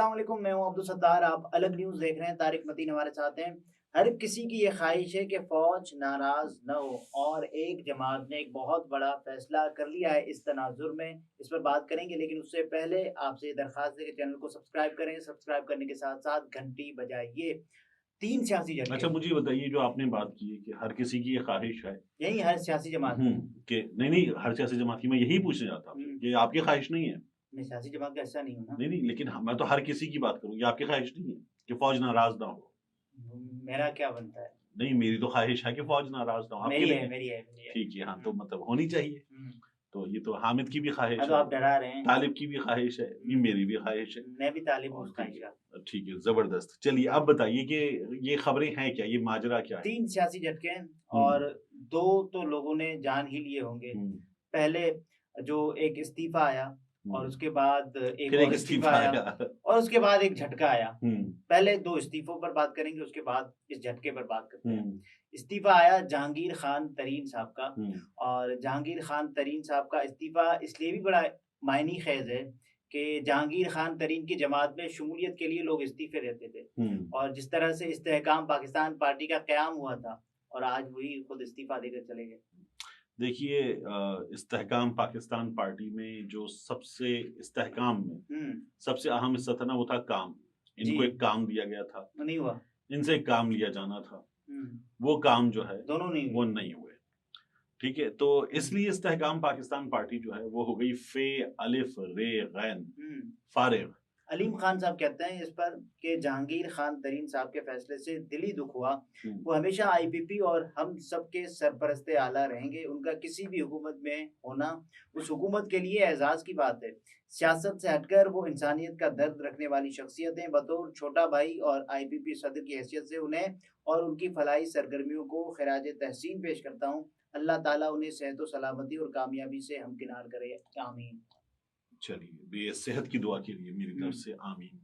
السلام علیکم، میں ہوں عبدالستار. آپ الگ نیوز دیکھ رہے ہیں. طارق متین ہمارے ساتھ ہیں. ہر کسی کی یہ خواہش ہے کہ فوج ناراض نہ ہو، اور ایک جماعت نے ایک بہت بڑا فیصلہ کر لیا ہے اس تناظر میں. اس پر بات کریں گے، لیکن اس سے پہلے آپ سے یہ درخواست ہے کہ چینل کو سبسکرائب کریں. سبسکرائب کرنے کے ساتھ ساتھ گھنٹی بجائیے. تین سیاسی جھٹکے. اچھا مجھے بتائیے، جو آپ نے بات کی ہے کہ ہر کسی کی یہ خواہش ہے، یہی ہر سیاسی جماعت کہ نہیں ہر سیاسی جماعت کی، میں یہی پوچھنا چاہتا ہوں کہ آپ کی خواہش نہیں ہے. میں سیاسی جماعت کا حصہ نہیں ہوں نا. نہیں لیکن میں تو ہر کسی کی بات کروں، یہ آپ کی خواہش نہیں ہے کہ فوج ناراض نہ ہو. میرا کیا بنتا ہے؟ نہیں، میری تو خواہش ہے کہ فوج ناراض نہ ہو. میری ہے. ٹھیک ہے، ہاں تو مطلب ہونی چاہیے. تو یہ تو حامد کی بھی خواہش تو ہے، آپ ڈرا رہے ہیں. طالب کی بھی خواہش ہے، یہ میری بھی خواہش ہے. میں بھی طالب ہوں. ٹھیک ہے، زبردست. چلیے اب بتائیے کہ یہ خبریں ہیں کیا، یہ ماجرا کیا ہے؟ تین سیاسی جھٹکے ہیں، اور دو تو لوگوں نے جان ہی لیے ہوں گے. پہلے جو ایک استعفیٰ آیا، اور اس کے بعد ایک اور استعفیٰ آیا، اور اس کے بعد ایک جھٹکا آیا. پہلے دو استعفوں پر بات کریں گے، اس کے بعد اس جھٹکے پر بات کرتے ہیں. استعفیٰ آیا جہانگیر خان ترین صاحب کا، اور جہانگیر خان ترین صاحب کا استعفیٰ اس لیے بھی بڑا معنی خیز ہے کہ جہانگیر خان ترین کی جماعت میں شمولیت کے لیے لوگ استعفے دیتے تھے، اور جس طرح سے استحکام پاکستان پارٹی کا قیام ہوا تھا، اور آج وہی خود استعفیٰ دے کر چلے گئے. دیکھیے، استحکام پاکستان پارٹی میں جو سب سے استحکام میں سب سے اہم حصہ تھا نا، وہ تھا کام. ان کو ایک کام دیا گیا تھا، نہیں ہوا. ان سے ایک کام لیا جانا تھا، وہ کام جو ہے وہ نہیں ہوئے. ٹھیک ہے، تو اس لیے استحکام پاکستان پارٹی جو ہے وہ ہو گئی فے الف رے غین فارغ. علیم خان صاحب کہتے ہیں اس پر کہ جہانگیر خان ترین صاحب کے فیصلے سے دلی دکھ ہوا. وہ ہمیشہ آئی پی پی اور ہم سب کے سرپرست اعلیٰ رہیں گے. ان کا کسی بھی حکومت میں ہونا اس حکومت کے لیے اعزاز کی بات ہے. سیاست سے ہٹ کر وہ انسانیت کا درد رکھنے والی شخصیتیں. بطور چھوٹا بھائی اور آئی پی پی صدر کی حیثیت سے انہیں اور ان کی فلاحی سرگرمیوں کو خراج تحسین پیش کرتا ہوں. اللہ تعالیٰ انہیں صحت و سلامتی اور کامیابی سے ہمکنار کرے. آمین. چلیے، یہ صحت کی دعا کے لیے میری طرف سے آمین.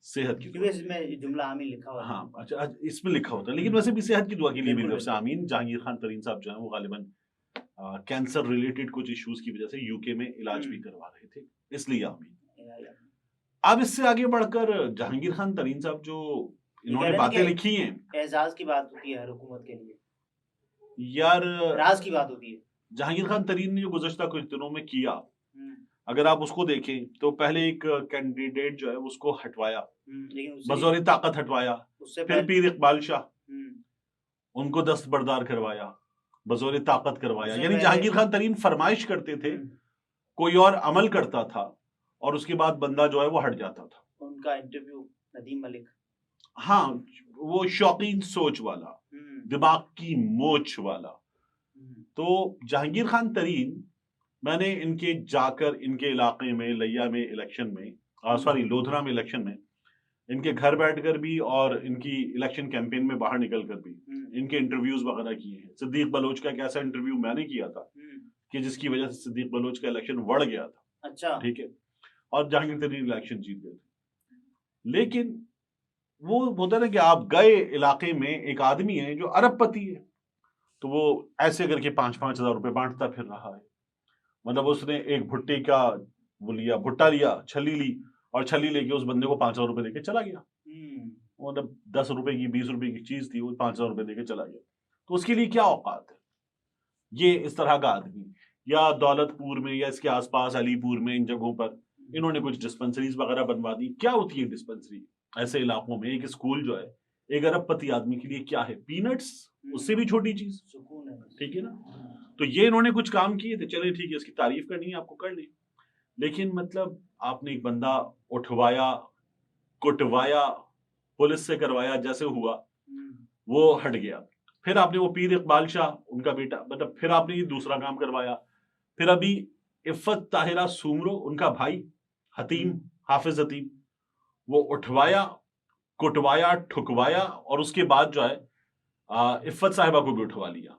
صحت کی دعا، اس میں جملہ آمین لکھا ہوا ہے. ہاں اچھا، اس میں لکھا ہوتا ہے، لیکن ویسے بھی صحت کی دعا کے لیے میری طرف سے آمین. جہانگیر خان ترین صاحب جو ہیں وہ غالباً کینسر ریلیٹڈ کچھ ایشوز کی وجہ سے یو کے میں علاج بھی کروا رہے تھے، اس لیے آمین. اب اس سے آگے بڑھ کر جہانگیر خان ترین صاحب جو انہوں نے باتیں لکھی ہیں، اعزاز کی بات ہوتی ہے ہر حکومت کے لیے، یار راز کی بات ہوتی ہے. جہانگیر خان ترین نے جو گزشتہ کچھ دنوں میں کیا، اگر آپ اس کو دیکھیں تو پہلے ایک کینڈیڈیٹ جو ہے اس کو ہٹوایا، بزور طاقت ہٹوایا. پھر پیر اقبال شاہ، ان کو دستبردار کروایا، بزور طاقت کروایا. یعنی جہانگیر خان ترین فرمائش کرتے تھے، کوئی اور عمل کرتا تھا، اور اس کے بعد بندہ جو ہے وہ ہٹ جاتا تھا. ان کا انٹرویو ندیم ملک، ہاں وہ شوقین سوچ والا، دماغ کی موچ والا. تو جہانگیر خان ترین، میں نے ان کے جا کر ان کے علاقے میں لیا میں الیکشن میں لودھرا میں الیکشن میں ان کے گھر بیٹھ کر بھی، اور ان کی الیکشن کیمپین میں باہر نکل کر بھی ان کے انٹرویوز وغیرہ کیے ہیں. صدیق بلوچ کا ایک ایسا انٹرویو میں نے کیا تھا کہ جس کی وجہ سے صدیق بلوچ کا الیکشن وڑ گیا تھا. اچھا، ٹھیک ہے، اور جہانگیر ترین الیکشن جیت گئے تھے. لیکن وہ ہوتا ہے نا کہ آپ گئے علاقے میں، ایک آدمی ہے جو ارب پتی ہے، تو وہ ایسے کر کے 5,000 روپے بانٹتا پھر رہا ہے. مطلب اس نے ایک بھٹے کا وہ لیا، بھٹا لیا، چھلی لی، اور چھلی لے کے اس بندے کو 500 روپے دے کے چلا گیا. مطلب 10 روپے کی 20 روپے کی چیز تھی، وہ 500 روپے دے کے چلا گیا. تو اس کے لیے کیا اوقات ہے یہ اس طرح کا آدمی؟ یا دولت پور میں یا اس کے آس پاس علی پور میں ان جگہوں پر انہوں نے کچھ ڈسپنسریز وغیرہ بنوا دی. کیا ہوتی ہے ڈسپنسری ایسے علاقوں میں؟ ایک اسکول جو ہے ایک ارب پتی آدمی کے لیے کیا ہے؟ پینٹس، اس سے بھی چھوٹی چیز. ٹھیک ہے نا؟ تو یہ انہوں نے کچھ کام کیے تھے، چلے ٹھیک ہے، اس کی تعریف کرنی ہے آپ کو کر لیں. لیکن مطلب آپ نے ایک بندہ اٹھوایا، کٹوایا، پولیس سے کروایا، جیسے ہوا وہ ہٹ گیا. پھر آپ نے وہ پیر اقبال شاہ، ان کا بیٹا، مطلب پھر آپ نے یہ دوسرا کام کروایا. پھر ابھی عفت طاہرہ سومرو، ان کا بھائی حتیم، حافظ حتیم، وہ اٹھوایا، کٹوایا، ٹھکوایا، اور اس کے بعد جو ہے عفت صاحبہ کو بھی اٹھوا لیا.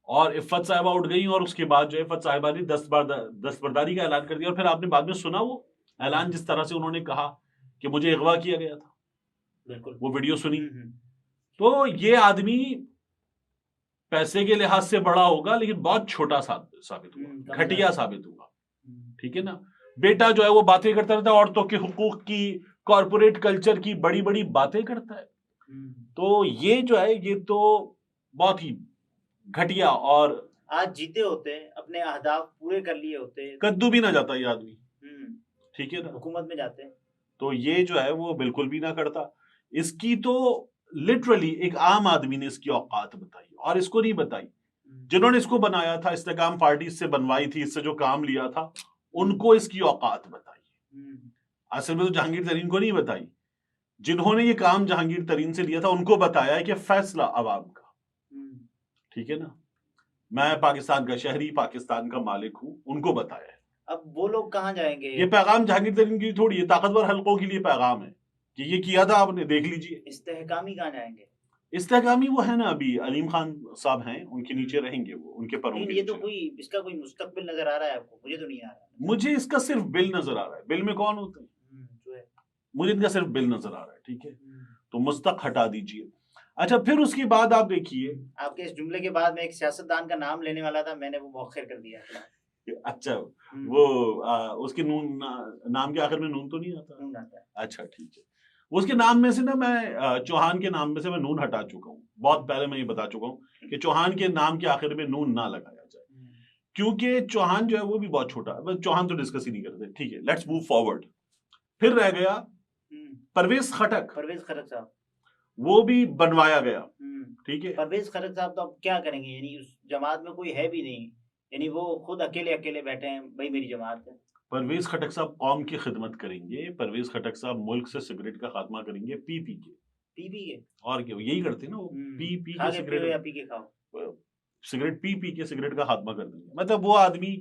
اور عفت صاحبہ اٹھ گئی، اور اس کے بعد جو عفت صاحبہ نے دستبرداری کا اعلان کر دیا. اور پھر آپ نے بعد میں سنا وہ اعلان، جس طرح سے انہوں نے کہا کہ مجھے اغوا کیا گیا تھا. بالکل، وہ ویڈیو سنی. تو یہ آدمی پیسے کے لحاظ سے بڑا ہوگا، لیکن بہت چھوٹا ثابت ہوگا، گھٹیا ثابت ہوگا. ٹھیک ہے نا؟ بیٹا جو ہے وہ باتیں کرتا رہتا ہے عورتوں کے حقوق کی, کارپوریٹ کلچر کی بڑی بڑی باتیں کرتا ہے. تو یہ جو ہے یہ تو بہت ہی گھٹیا, اور آج جیتے ہوتے اپنے اہداف پورے کر لیے ہوتے, کدو بھی نہ جاتا یہ آدمی, ٹھیک ہے نا, حکومت میں جاتے, تو یہ جو ہے وہ بالکل بھی نہ کرتا. اس کی تو لٹرلی ایک عام آدمی نے اس کی اوقات بتائی, اور اس کو نہیں بتائی جنہوں نے اس کو بنایا تھا, استحکام پارٹی سے بنوائی تھی, اس سے جو کام لیا تھا ان کو اس کی اوقات بتائی. اصل میں تو جہانگیر ترین کو نہیں بتائی, جنہوں نے یہ کام جہانگیر ترین سے لیا تھا ان کو بتایا کہ فیصلہ عوام کا, ٹھیک ہے نا, میں پاکستان کا شہری, پاکستان کا مالک ہوں, ان کو بتایا ہے. اب وہ لوگ کہاں جائیں گے؟ یہ پیغام جہانگیر ترین کی تھوڑی ہے, طاقتور حلقوں کے لیے پیغام ہے کہ یہ کیا تھا آپ نے, دیکھ لیجئے. استحکامی کہاں جائیں گے؟ استحکامی وہ ہے نا, ابھی علیم خان صاحب ہیں, ان کے نیچے رہیں گے, وہ ان کے پروں کے یہ تو نیچے. کوئی اس کا کوئی مستقبل نظر آ رہا ہے آپ کو؟ مجھے تو نہیں آ رہا. مجھے اس کا صرف بل نظر آ رہا ہے. بل میں کون ہوتا ہے؟ مجھے ان کا صرف بل نظر آ رہا ہے, ٹھیک ہے, تو مستق ہٹا دیجئے. اچھا, پھر اس کے بعد آپ دیکھیے, آپ کے اس جملے کے بعد میں ایک سیاستدان کا نام لینے والا تھا, میں نے وہ مؤخر کر دیا. اچھا, وہ اس کے نون نام کے آخر میں نون تو نہیں آتا؟ نون آتا ہے. اچھا ٹھیک ہے, اس کے نام میں سے نا میں چوہان کے نام میں سے میں نون ہٹا چکا ہوں. بہت پہلے میں یہ بتا چکا ہوں کہ چوہان کے نام کے آخر میں نون نہ لگایا جائے, کیونکہ چوہان جو ہے وہ بھی بہت چھوٹا ہے. چوہان تو ڈسکس ہی نہیں کرتے, ٹھیک ہے, لیٹس موو فارورڈ. پھر رہ گیا پرویز خٹک. پرویز خٹک صاحب وہ بھی بنوایا گیا, ٹھیک ہے. پرویز خٹک صاحب تو اب کیا کریں گے؟ یعنی اس جماعت میں کوئی ہے بھی نہیں, یعنی وہ خود اکیلے بیٹھے ہیں, بھائی میری جماعت ہے. پرویز خٹک صاحب قوم کی خدمت کریں گے. پرویز خٹک صاحب ملک سے سگریٹ کا خاتمہ کریں گے, پی کے. اور کیا یہی کرتے ہیں نا وہ, پی کے سگریٹ, یا پی کے کھاؤ, سگریٹ پی کے سگریٹ کا خاتمہ کر دیں گے. مطلب وہ آدمی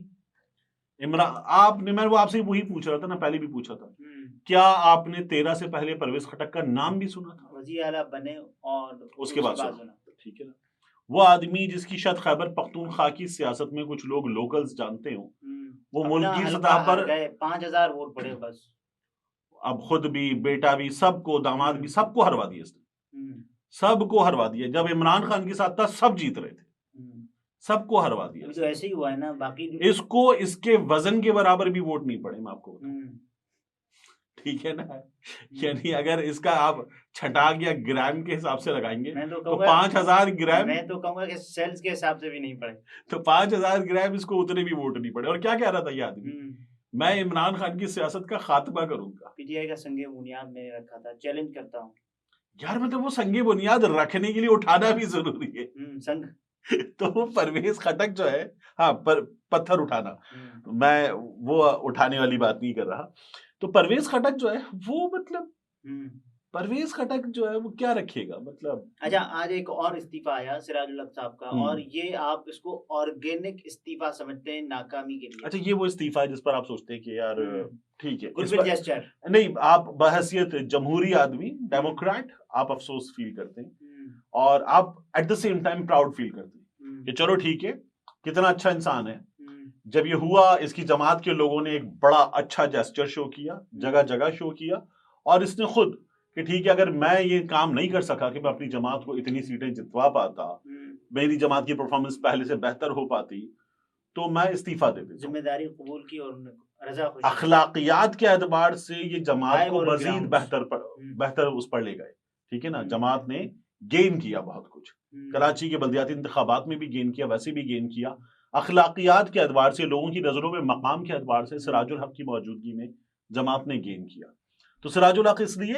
عمران, آپ نے, میں وہ آپ سے وہی پوچھ رہا تھا نا, پہلے بھی پوچھا تھا, کیا آپ نے 13 سے پہلے پرویز خٹک کا نام بھی سنا تھا؟ وزیر اعلیٰ بنے اور اس کے بعد سنا, ٹھیک ہے نا. وہ آدمی جس کی شاید خیبر پختونخوا کی سیاست میں کچھ لوگ لوکلز جانتے ہوں, وہ ملکی سطح پر 5000 ووٹ پڑے بس. اب خود بھی, بیٹا بھی, سب کو, داماد بھی, سب کو ہروا دیا اس نے, سب کو ہروا دیا. جب عمران خان کے ساتھ تھا سب جیت رہے تھے, سب کو ہروا دیا. تو ایسے ہی ہوا ہے نا, باقی اس کو اس کے وزن کے برابر بھی ووٹ نہیں پڑے, میں آپ کو بتاؤں, ٹھیک ہے نا. یعنی اگر اس کا آپ چھٹاک یا گرام کے حساب سے لگائیں گے تو 5000 گرام, میں تو کہوں گا کہ سیلز کے حساب سے بھی نہیں پڑے, تو 5000 گرام اس کو اتنے بھی ووٹ نہیں پڑے. اور کیا کہہ رہا تھا یہ آدمی, میں عمران خان کی سیاست کا خاتمہ کروں گا. پی ٹی آئی کا سنگ بنیاد میں رکھا تھا, چیلنج کرتا ہوں. یار مطلب وہ سنگ بنیاد رکھنے کے لیے اٹھانا بھی ضروری ہے, سنگ. تو وہ پرویز خٹک جو ہے, ہاں پتھر اٹھانا, میں وہ اٹھانے والی بات نہیں کر رہا. تو پرویز خٹک جو ہے وہ, مطلب پرویز خٹک جو ہے وہ کیا رکھے گا, مطلب. اچھا, آج ایک اور استعفیٰ آیا سراج الحق صاحب کا, اور یہ آپ اس کو آرگینک استعفیٰ سمجھتے ہیں ناکامی کے لیے؟ اچھا, یہ وہ استعفیٰ ہے جس پر آپ سوچتے ہیں کہ یار ٹھیک ہے, گڈ جسچر نہیں, آپ بحیثیت جمہوری آدمی, ڈیموکریٹ, آپ افسوس فیل کرتے ہیں, اور آپ at the same time proud feel کرتے ہیں کہ چلو ٹھیک ہے, کتنا اچھا انسان ہے. جب یہ ہوا, اس کی جماعت کے لوگوں نے ایک بڑا اچھا جیسچر شو کیا, جگہ جگہ شو کیا, اور اس نے خود کہ ٹھیک ہے, اگر میں یہ کام نہیں کر سکا کہ میں اپنی جماعت کو اتنی سیٹیں جتوا پاتا, میری جماعت کی پرفارمنس پہلے سے بہتر ہو پاتی, تو میں استعفیٰ دے دیتا. ذمہ داری قبول کی اور رضا خوشی. اخلاقیات کے اعتبار سے یہ جماعت کو مزید بہتر اس پر لے گئے, ٹھیک ہے نا. جماعت نے گین کیا بہت کچھ, کراچی کے بلدیاتی انتخابات میں بھی گین کیا, ویسے بھی گین کیا. اخلاقیات کے اعتبار سے, لوگوں کی نظروں میں مقام کے اعتبار سے سراج الحق کی موجودگی میں جماعت نے گین کیا. تو سراج الحق, اس لیے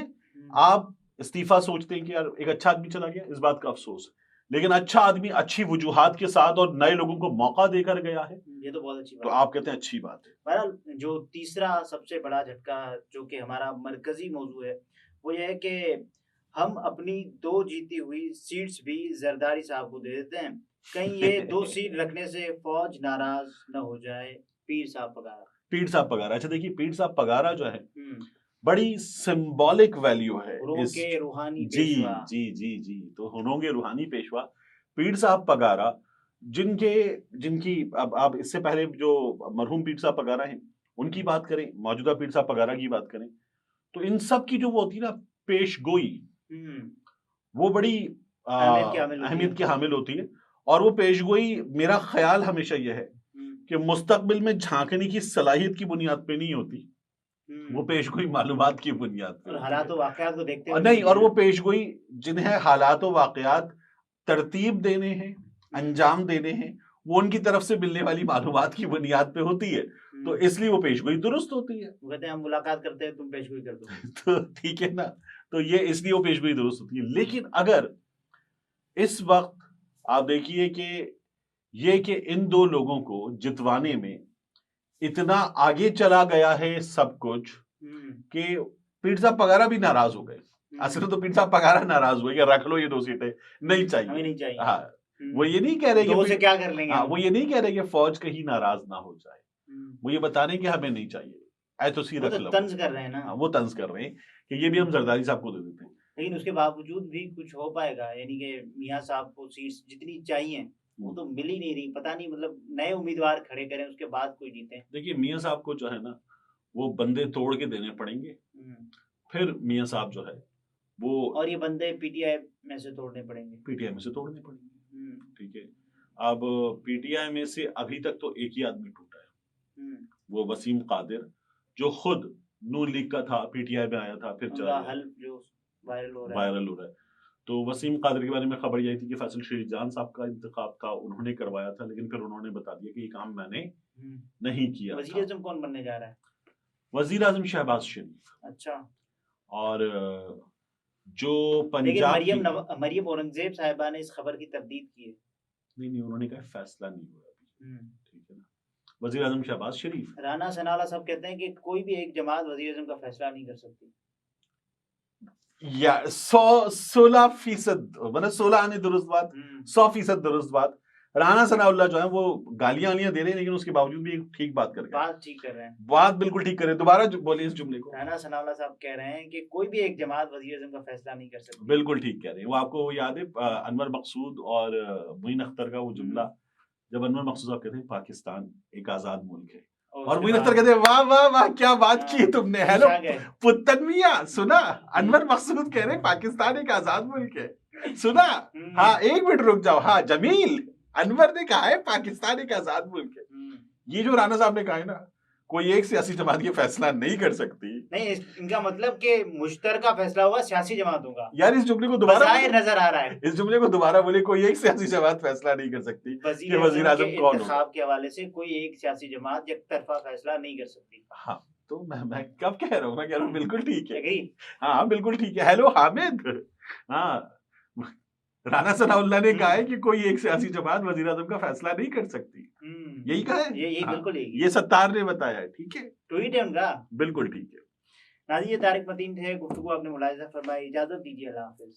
آپ استعفیٰ سوچتے ہیں کہ یار ایک اچھا آدمی چلا گیا, اس بات کا افسوس ہے, لیکن اچھا آدمی اچھی وجوہات کے ساتھ اور نئے لوگوں کو موقع دے کر گیا ہے, یہ تو بہت اچھی بات. تو آپ کہتے ہیں اچھی بات ہے. بہرحال جو تیسرا سب سے بڑا جھٹکا جو کہ ہمارا مرکزی موضوع ہے وہ یہ ہے کہ ہم اپنی 2 جیتی ہوئی سیٹس بھی زرداری صاحب کو دے دیتے ہیں, کہیں یہ 2 سیٹ رکھنے سے فوج ناراض نہ ہو جائے. پیر صاحب پگارا, اچھا دیکھیے, پیر صاحب پگارا جو ہے بڑی سمبولک ویلیو ہے, روحانی پیشوا. جی, تو ہنوں گے روحانی پیشوا. پیر صاحب پگارا جن کی اب آپ اس سے پہلے جو مرحوم پیر صاحب پگارا ہیں ان کی بات کریں, موجودہ پیر صاحب پگارا کی بات کریں, تو ان سب کی جو وہ ہوتی ہے نا پیش گوئی, وہ بڑی اہمیت کی حامل ہوتی ہے. اور وہ پیش گوئی, میرا خیال ہمیشہ یہ ہے کہ مستقبل میں جھانکنے کی صلاحیت کی بنیاد پہ نہیں ہوتی، وہ پیش گوئی معلومات کی بنیاد پہ، اور حالات و واقعات کو دیکھتے ہوئے نہیں، اور وہ پیش گوئی جنہیں حالات و واقعات ترتیب دینے ہیں، انجام دینے ہیں، وہ ان کی طرف سے ملنے والی معلومات کی بنیاد پہ ہوتی ہے، تو اس لیے وہ پیش گوئی درست ہوتی ہے. وہ کہتے ہیں ہم ملاقات کرتے ہیں تم پیش گوئی کر دو. تو ٹھیک ہے نا، تو یہ اس لیے وہ پیش گوئی درست ہوتی ہے. لیکن اگر اس وقت آپ دیکھیے کہ یہ کہ ان دو لوگوں کو جتوانے میں اتنا آگے چلا گیا ہے سب کچھ کہ پیر صاحب پگارا بھی ناراض ہو گئے. اصل تو پیر صاحب پگارا ناراض ہوئے کہ رکھ لو یہ 2 سیٹیں، نہیں چاہیے. ہاں، وہ یہ نہیں کہہ رہے کہ کیا کر لیں گے، وہ یہ نہیں کہہ رہے کہ فوج کہیں ناراض نہ ہو جائے، وہ یہ بتا رہے ہیں کہ ہمیں نہیں چاہیے، اے تو سی رکھ لو. طنز کر رہے ہیں نا، وہ طنز کر رہے ہیں کہ یہ بھی ہم زرداری صاحب کو دے دیتے ہیں. لیکن اس کے باوجود بھی کچھ ہو پائے گا؟ یعنی کہ میاں صاحب کو سیٹس جتنی چاہیے وہ تو مل ہی نہیں رہی، پتہ نہیں مطلب نئے امیدوار کھڑے کریں اس کے بعد کوئی جیتے. دیکھیے میاں صاحب کو جو ہے نا وہ بندے توڑ کے دینے پڑیں گے، پھر میاں صاحب جو ہے وہ، اور یہ بندے پی ٹی آئی میں سے توڑنے پڑیں گے، پی ٹی آئی میں سے توڑنے پڑیں گے. ٹھیک ہے، اب پی ٹی آئی میں سے ابھی تک تو ایک ہی آدمی ٹوٹا ہے، وہ وسیم قادر، جو خود نون لیگ کا تھا، پی ٹی آئی میں آیا تھا، پھر چلا جو وائرل ہو رہا ہے. تو وسیم قادر کے بارے میں خبر یہ تھی کہ فیصل شریف جان صاحب کا انتخاب تھا، انہوں نے کروایا تھا، لیکن پھر انہوں نے بتا دیا کہ یہ کام میں نے نہیں کیا. وزیر اعظم کون بننے جا رہا ہے؟ وزیر اعظم شہباز شریف. اچھا. اور جو پنجاب مریم اورنگزیب صاحبہ نے اس خبر کی تردید کی ہے. نہیں، انہوں نے کہا فیصلہ نہیں ہوا ابھی. ٹھیک ہے نا، وزیر اعظم شہباز شریف. رانا ثناءاللہ صاحب کہتے ہیں کہ کوئی بھی ایک جماعت وزیر اعظم کا فیصلہ نہیں کر سکتی. یا 16% مطلب 16 آنے درست بات، 100% درست بات. رانا ثناء اللہ جو ہے وہ گالیاں دے رہے ہیں، لیکن اس کے باوجود بھی ٹھیک بات کر رہے ہیں، بات ٹھیک کر رہے ہیں، بات بالکل ٹھیک کر رہے ہیں. دوبارہ بولیں اس جملے کو. رانا ثناء اللہ صاحب کہہ رہے ہیں کہ کوئی بھی ایک جماعت وزیر اعظم کا فیصلہ نہیں کر سکتی. بالکل ٹھیک کہہ رہے ہیں. وہ آپ کو یاد ہے انور مقصود اور معین اختر کا وہ جملہ، جب انور مقصود صاحب کہتے ہیں پاکستان ایک آزاد ملک ہے، اور معین اختر کہتے ہیں واہ واہ واہ کیا بات کی تم نے. ہیلو پتن میاں، سنا؟ انور مقصود کہہ رہے پاکستان ایک آزاد ملک ہے، سنا؟ ہاں ایک منٹ رک جاؤ. ہاں جمیل، انور نے کہا ہے پاکستان ایک آزاد ملک ہے. یہ جو رانا صاحب نے کہا ہے نا، کوئی ایک سیاسی جماعت یہ فیصلہ نہیں کر سکتی. نہیں، ان کا مطلب کہ مشترکہ فیصلہ ہوگا سیاسی جماعتوں کا. یار اس جملے کو دوبارہ نظر آ رہا ہے، اس جملے کو دوبارہ بولے، کوئی ایک سیاسی جماعت فیصلہ نہیں کر سکتی کہ وزیر اعظم کون ہو. انتخاب کے حوالے سے کوئی ایک سیاسی جماعت یک طرفہ فیصلہ نہیں کر سکتی. ہاں تو میں کب کہہ رہا ہوں، میں کہہ رہا ہوں بالکل ٹھیک ہے. ہاں بالکل ٹھیک ہے. ہیلو حامد، ہاں رانا ثناء اللہ نے کہا ہے کہ کوئی ایک سیاسی جماعت وزیر اعظم کا فیصلہ نہیں کر سکتی. یہی کہا ہے، یہی بالکل یہ ستار نے بتایا ہے. ٹھیک ہے، ٹویٹ ہے ان کا. بالکل ٹھیک ہے. ناظرین، یہ طارق متین تھے، گفتگو آپ نے ملاحظہ فرمائی. اجازت دیجیے، اللہ حافظ.